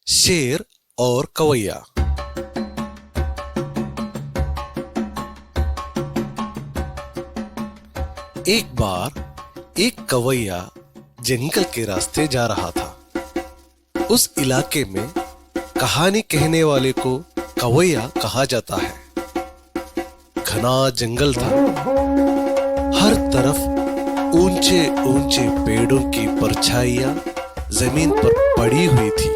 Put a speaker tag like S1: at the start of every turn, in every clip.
S1: शेर और कवैया। एक बार एक कवैया जंगल के रास्ते जा रहा था। उस इलाके में कहानी कहने वाले को कवैया कहा जाता है। घना जंगल था, हर तरफ ऊंचे ऊंचे पेड़ों की परछाइयां जमीन पर पड़ी हुई थी।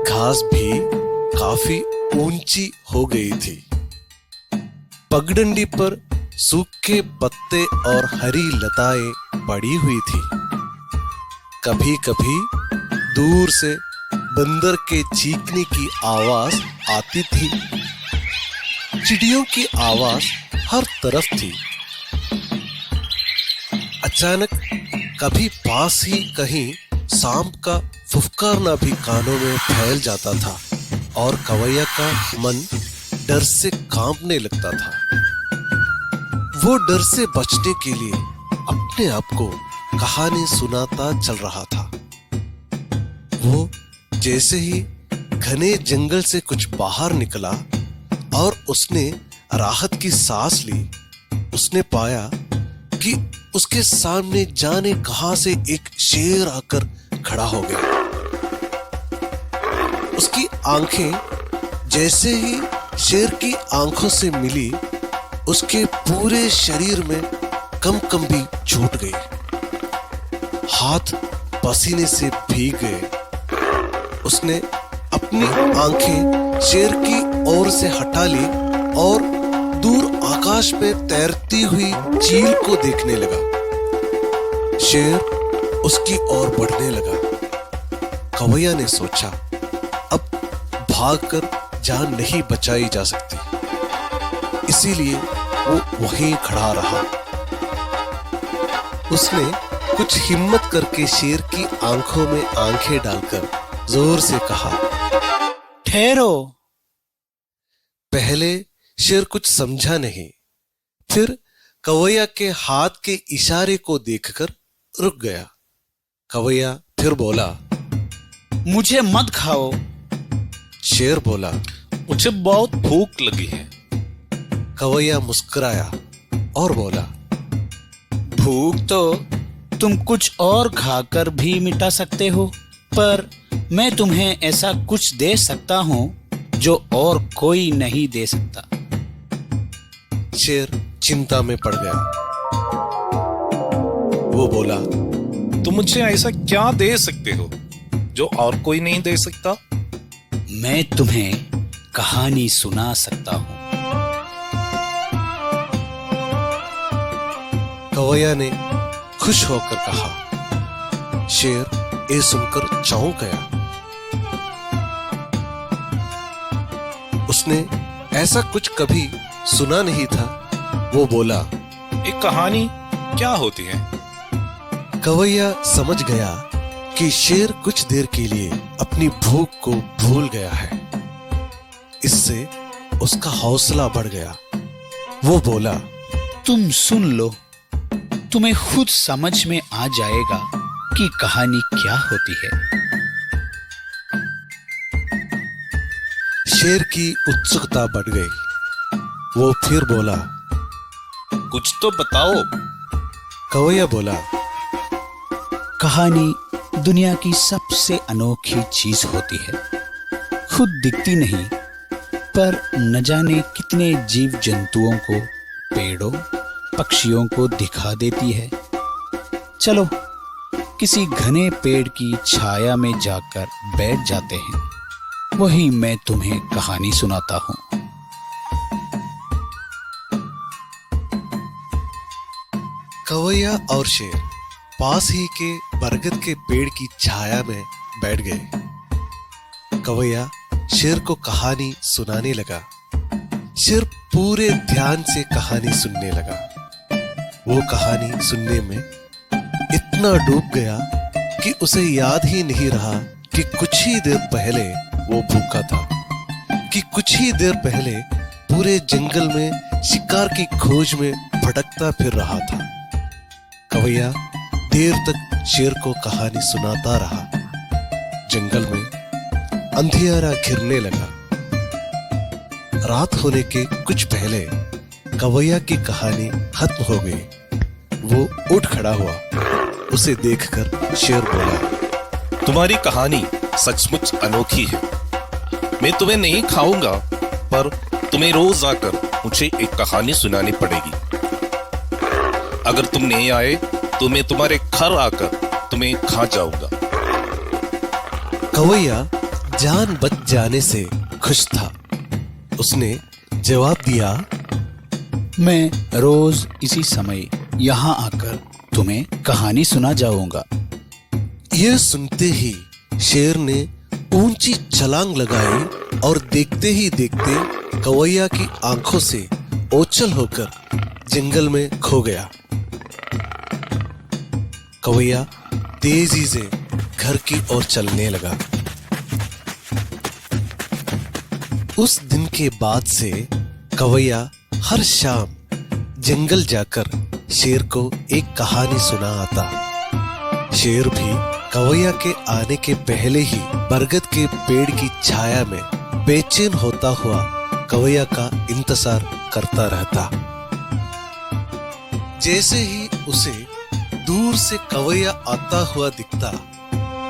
S1: घास भी काफी ऊंची हो गई थी। पगडंडी पर सूखे पत्ते और हरी लताएं पड़ी हुई थी। कभी कभी दूर से बंदर के चीखने की आवाज आती थी। चिड़ियों की आवाज हर तरफ थी। अचानक कभी पास ही कहीं सांप का फुफकारना भी कानों में फैल जाता था और कवैया का मन डर से कांपने लगता था। वो डर से बचने के लिए अपने आप को कहानी सुनाता चल रहा था। वो जैसे ही घने जंगल से कुछ बाहर निकला और उसने राहत की सांस ली, उसने पाया कि उसके सामने जाने कहां से एक शेर आकर खड़ा हो गया। उसकी आंखें जैसे ही शेर की आंखों से मिली, उसके पूरे शरीर में कंपन छूट गई। हाथ पसीने से भीग गए। उसने अपनी आंखें शेर की ओर से हटा ली और दूर आकाश में तैरती हुई चील को देखने लगा। शेर उसकी ओर बढ़ने लगा। कवैया ने सोचा, अब भागकर जान नहीं बचाई जा सकती, इसीलिए वो वहीं खड़ा रहा। उसने कुछ हिम्मत करके शेर की आंखों में आंखें डालकर जोर से कहा,
S2: ठहरो।
S1: पहले शेर कुछ समझा नहीं, फिर कवैया के हाथ के इशारे को देखकर रुक गया। कवैया फिर बोला,
S2: मुझे मत खाओ।
S1: शेर बोला,
S3: मुझे बहुत भूख लगी है।
S1: कवैया मुस्कुराया और बोला,
S2: भूख तो तुम कुछ और खाकर भी मिटा सकते हो, पर मैं तुम्हें ऐसा कुछ दे सकता हूं जो और कोई नहीं दे सकता।
S1: शेर चिंता में पड़ गया। वो बोला,
S3: तुम मुझे ऐसा क्या दे सकते हो जो और कोई नहीं दे सकता?
S2: मैं तुम्हें कहानी सुना सकता हूं।
S1: कवैया ने खुश होकर कहा। शेर ये सुनकर चौंक गया। उसने ऐसा कुछ कभी सुना नहीं था। वो बोला,
S3: एक कहानी क्या होती है?
S1: कवैया समझ गया कि शेर कुछ देर के लिए अपनी भूख को भूल गया है। इससे उसका हौसला बढ़ गया। वो बोला,
S2: तुम सुन लो, तुम्हें खुद समझ में आ जाएगा कि कहानी क्या होती है।
S1: शेर की उत्सुकता बढ़ गई। वो फिर बोला,
S3: कुछ तो बताओ।
S1: कवैया बोला,
S2: कहानी दुनिया की सबसे अनोखी चीज होती है। खुद दिखती नहीं, पर न जाने कितने जीव जंतुओं को, पेड़ों, पक्षियों को दिखा देती है। चलो किसी घने पेड़ की छाया में जाकर बैठ जाते हैं, वही मैं तुम्हें कहानी सुनाता हूँ।
S1: कवैया और शेर पास ही के बरगद के पेड़ की छाया में बैठ गए। कवैया शेर को कहानी सुनाने लगा। शेर पूरे ध्यान से कहानी सुनने लगा। वो कहानी सुनने में इतना डूब गया कि उसे याद ही नहीं रहा कि कुछ ही देर पहले वो भूखा था, कि कुछ ही देर पहले पूरे जंगल में शिकार की खोज में भटकता फिर रहा था। कवैया देर तक शेर को कहानी सुनाता रहा। जंगल में अंधियारा घिरने लगा। रात होने के कुछ पहले कवैया की कहानी खत्म हो गई। वो उठ खड़ा हुआ। उसे देखकर शेर बोला,
S3: तुम्हारी कहानी सचमुच अनोखी है। मैं तुम्हें नहीं खाऊंगा, पर तुम्हें रोज आकर मुझे एक कहानी सुनानी पड़ेगी। अगर तुम नहीं आए तो मैं तुम्हारे घर आकर तुम्हें खा जाऊंगा।
S1: कवैया जान बच जाने से खुश था। उसने जवाब दिया,
S2: मैं रोज इसी समय यहाँ आकर तुम्हें कहानी सुना जाऊंगा।
S1: यह सुनते ही शेर ने ऊंची छलांग लगाई और देखते ही देखते कवैया की आंखों से ओझल होकर जंगल में खो गया। कवैया तेजी से घर की ओर चलने लगा। उस दिन के बाद से कवैया हर शाम जंगल जाकर शेर को एक कहानी सुना आता। शेर भी कवैया के आने के पहले ही बरगद के पेड़ की छाया में बेचैन होता हुआ कवैया का इंतजार करता रहता। जैसे ही उसे दूर से कवैया आता हुआ दिखता,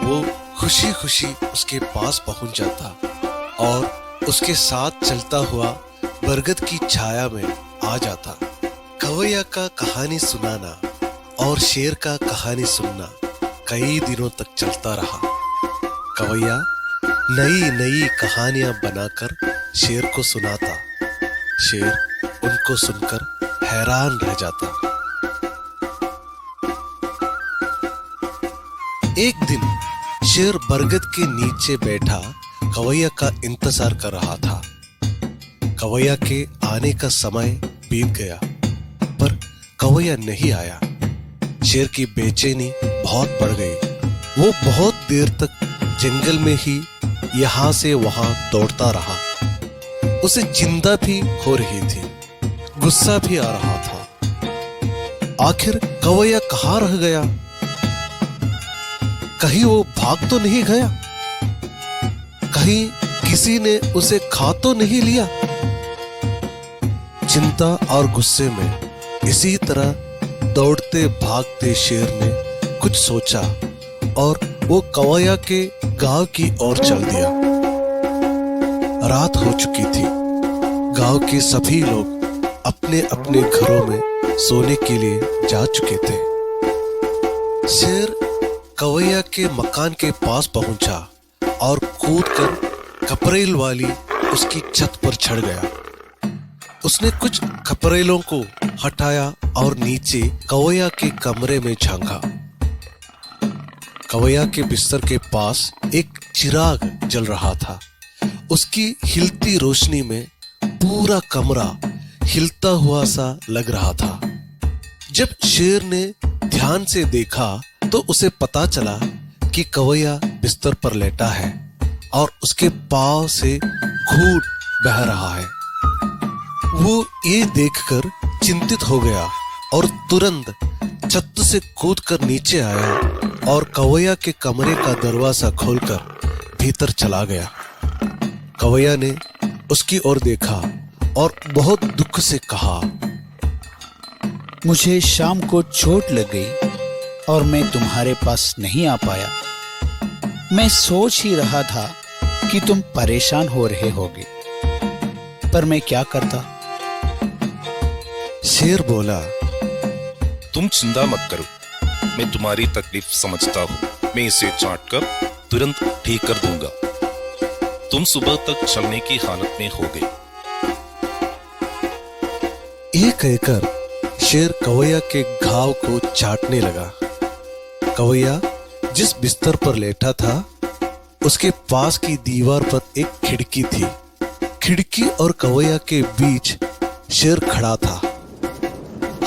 S1: वो खुशी खुशी उसके पास पहुंच जाता और उसके साथ चलता हुआ बरगद की छाया में आ जाता। कवैया का कहानी सुनाना और शेर का कहानी सुनना कई दिनों तक चलता रहा। कवैया नई नई कहानियां बनाकर शेर को सुनाता। शेर उनको सुनकर हैरान रह जाता। एक दिन शेर बरगद के नीचे बैठा कवैया का इंतजार कर रहा था। कवैया के आने का समय बीत गया, पर कवैया नहीं आया। शेर की बेचैनी बहुत बढ़ गई। वो बहुत देर तक जंगल में ही यहाँ से वहां दौड़ता रहा। उसे चिंता भी हो रही थी, गुस्सा भी आ रहा था। आखिर कवैया कहाँ रह गया? कहीं वो भाग तो नहीं गया? कहीं किसी ने उसे खा तो नहीं लिया? चिंता और गुस्से में इसी तरह दौड़ते भागते शेर ने कुछ सोचा और वो कवैया के गांव की ओर चल दिया। रात हो चुकी थी। गांव के सभी लोग अपने अपने घरों में सोने के लिए जा चुके थे। शेर कवैया के मकान के पहुंच पहुंचा और कूदकर खपरेल वाली उसकी छत पर चढ़ गया। उसने कुछ खपरेलों को हटाया और नीचे कवैया के कमरे में झांका। कवैया के बिस्तर के पास एक चिराग जल रहा था। उसकी हिलती रोशनी में पूरा कमरा हिलता हुआ सा लग रहा था। जब शेर ने ध्यान से देखा तो उसे पता चला कि कवैया बिस्तर पर लेटा है और उसके पांव से खून बह रहा है। वो ये देखकर चिंतित हो गया और तुरंत छत से कूदकर नीचे आया और कवैया के कमरे का दरवाजा खोलकर भीतर चला गया। कवैया ने उसकी ओर देखा और बहुत दुख से कहा,
S2: मुझे शाम को चोट लग गई और मैं तुम्हारे पास नहीं आ पाया। मैं सोच ही रहा था कि तुम परेशान हो रहे होगे, पर मैं क्या करता।
S1: शेर बोला,
S3: तुम चिंता मत करो, मैं तुम्हारी तकलीफ समझता हूँ। मैं इसे चाट कर तुरंत ठीक कर दूंगा। तुम सुबह तक चलने की हालत में हो गई।
S1: ये कहकर शेर कवैया के घाव को चाटने लगा। कवैया जिस बिस्तर पर लेटा था उसके पास की दीवार पर एक खिड़की थी। खिड़की और कवैया के बीच शेर खड़ा था।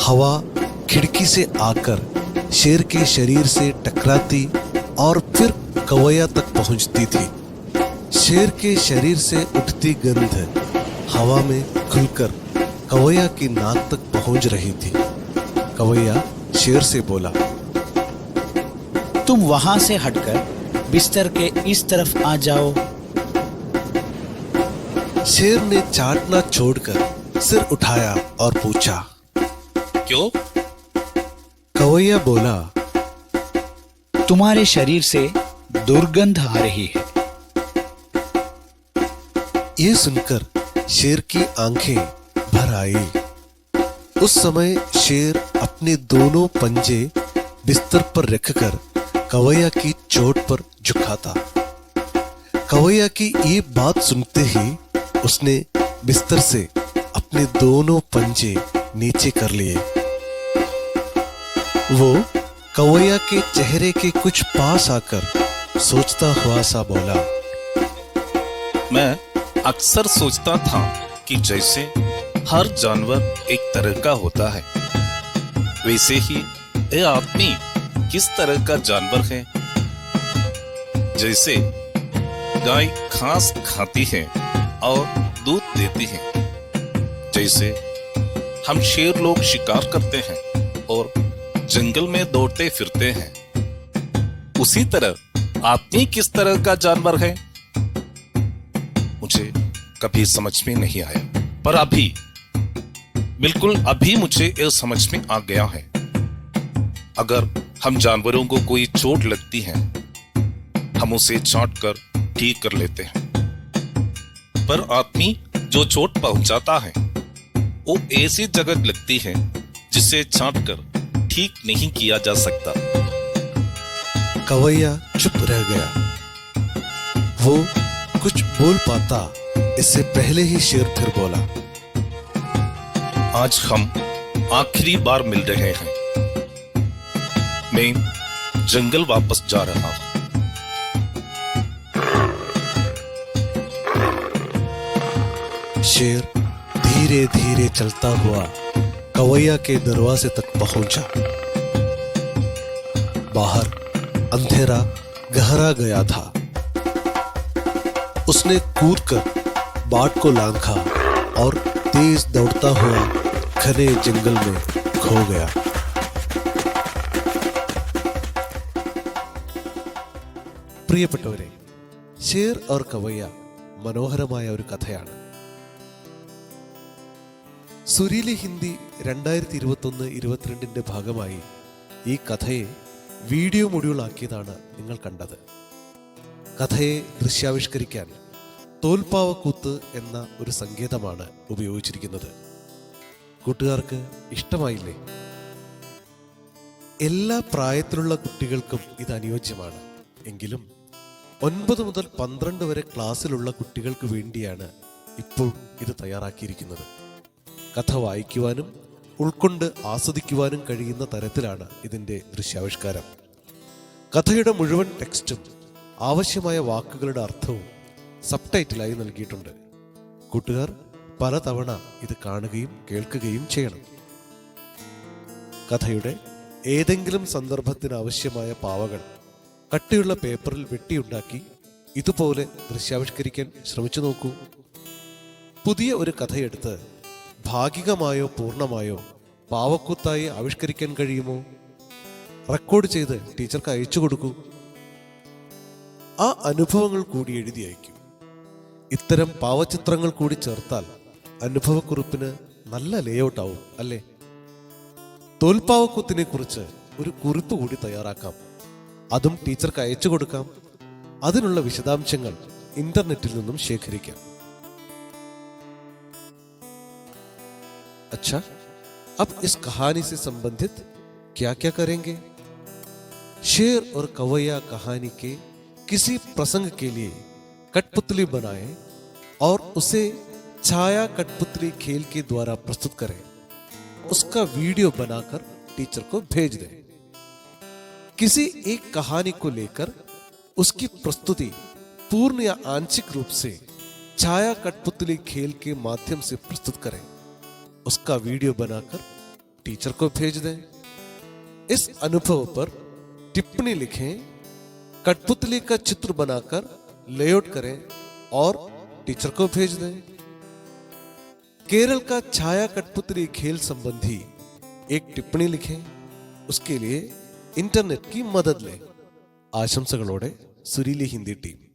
S1: हवा खिड़की से आकर शेर के शरीर से टकराती और फिर कवैया तक पहुंचती थी। शेर के शरीर से उठती गंध हवा में खुलकर कवैया की नाक तक पहुंच रही थी। कवैया शेर से बोला,
S2: तुम वहां से हटकर बिस्तर के इस तरफ आ जाओ।
S1: शेर ने चाटना छोड़कर सिर उठाया और पूछा,
S3: क्यों?
S1: कवैया बोला,
S2: तुम्हारे शरीर से दुर्गंध आ रही है।
S1: ये सुनकर शेर की आंखें भर आई। उस समय शेर अपने दोनों पंजे बिस्तर पर रखकर कवैया की चोट पर झुका था। कवैया की ये बात सुनते ही उसने बिस्तर से अपने दोनों पंजे नीचे कर लिए। वो कवैया के चेहरे के कुछ पास आकर सोचता हुआ सा बोला,
S3: मैं अक्सर सोचता था कि जैसे हर जानवर एक तरह का होता है, वैसे ही ये आदमी किस तरह का जानवर है। जैसे गाय घास खाती है और दूध देती है, जैसे हम शेर लोग शिकार करते हैं और जंगल में दौड़ते फिरते हैं, उसी तरह आदमी किस तरह का जानवर है मुझे कभी समझ में नहीं आया, पर अभी बिल्कुल अभी मुझे यह समझ में आ गया है। अगर हम जानवरों को कोई चोट लगती है, हम उसे चाट कर ठीक कर लेते हैं, पर आदमी जो चोट पहुंचाता है वो ऐसी जगह लगती है जिसे चाट कर ठीक नहीं किया जा सकता।
S1: कवैया चुप रह गया। वो कुछ बोल पाता इससे पहले ही शेर फिर बोला,
S3: आज हम आखिरी बार मिल रहे हैं। मैं जंगल वापस जा रहा हूं।
S1: शेर धीरे धीरे चलता हुआ कवैया के दरवाजे तक पहुंचा। बाहर अंधेरा गहरा गया था। उसने कूदकर बाट को लांघा और तेज दौड़ता हुआ घने जंगल में खो गया। പ്രിയപ്പെട്ടവരെ, ഷേർ और കവയ്യ മനോഹരമായ ഒരു കഥയാണ്. സുരീലി ഹിന്ദി 2021-22 ഭാഗമായി ഈ കഥയെ വീഡിയോ മൊഡ്യൂൾ ആക്കിയതാണ് നിങ്ങൾ കണ്ടത്. കഥയെ ദൃശ്യാവിഷ്കരിക്കാൻ തോൽപ്പാവക്കൂത്ത് എന്ന ഒരു സങ്കേതമാണ് ഉപയോഗിച്ചിരിക്കുന്നത്. കൂട്ടുകാർക്ക് ഇഷ്ടമായില്ലേ? എല്ലാ പ്രായത്തിലുള്ള കുട്ടികൾക്കും ഇത് അനുയോജ്യമാണ്. എങ്കിലും 9 മുതൽ 12 വരെ ക്ലാസ്സിലുള്ള കുട്ടികൾക്ക് വേണ്ടിയാണ് ഇപ്പോൾ ഇത് തയ്യാറാക്കിയിരിക്കുന്നത്. കഥ വായിക്കുവാനും ഉൾക്കൊണ്ട് ആസ്വദിക്കുവാനും കഴിയുന്ന തരത്തിലാണ് ഇതിൻ്റെ ദൃശ്യാവിഷ്കാരം. കഥയുടെ മുഴുവൻ ടെക്സ്റ്റും ആവശ്യമായ വാക്കുകളുടെ അർത്ഥവും സബ് ടൈറ്റിലായി നൽകിയിട്ടുണ്ട്. കൂട്ടുകാർ പലതവണ ഇത് കാണുകയും കേൾക്കുകയും ചെയ്യണം. കഥയുടെ ഏതെങ്കിലും സന്ദർഭത്തിന് ആവശ്യമായ പാവകൾ കട്ടിയുള്ള പേപ്പറിൽ വെട്ടിയുണ്ടാക്കി ഇതുപോലെ ദൃശ്യാവിഷ്കരിക്കാൻ ശ്രമിച്ചു നോക്കൂ. പുതിയ ഒരു കഥയെടുത്ത് ഭാഗികമായോ പൂർണ്ണമായോ പാവക്കൂത്തായി ആവിഷ്കരിക്കാൻ കഴിയുമോ? റെക്കോർഡ് ചെയ്ത് ടീച്ചർക്ക് അയച്ചു കൊടുക്കൂ. ആ അനുഭവങ്ങൾ കൂടി എഴുതി അയക്കൂ. ഇത്തരം പാവചിത്രങ്ങൾ കൂടി ചേർത്താൽ അനുഭവക്കുറിപ്പിന് നല്ല ലേഔട്ട് ആവും അല്ലേ? തോൽപ്പാവക്കൂത്തിനെ കുറിച്ച് ഒരു കുറിപ്പ് കൂടി തയ്യാറാക്കാം. അതും ടീച്ചർക്ക് അയച്ചു കൊടുക്കാം. അതിനുള്ള വിശദാംശങ്ങൾ ഇന്റർനെറ്റിൽ നിന്നും ശേഖരിക്കാം. अच्छा, अब इस कहानी से संबंधित क्या क्या करेंगे? शेर और कवैया कहानी के किसी प्रसंग के लिए कठपुतली बनाएं और उसे छाया कठपुतली खेल के द्वारा प्रस्तुत करें. उसका वीडियो बनाकर टीचर को भेज दें. किसी एक कहानी को लेकर उसकी प्रस्तुति पूर्ण या आंशिक रूप से छाया कठपुतली खेल के माध्यम से प्रस्तुत करें. उसका वीडियो बनाकर टीचर को भेज दें. इस अनुभव पर टिप्पणी लिखें. कठपुतली का चित्र बनाकर लेआउट करें और टीचर को भेज दें. केरल का छाया कठपुतली खेल संबंधी एक टिप्पणी लिखें. उसके लिए इंटरनेट की मदद लें. ആശംസകളോടെ സുരീലി ഹിന്ദി ടീം.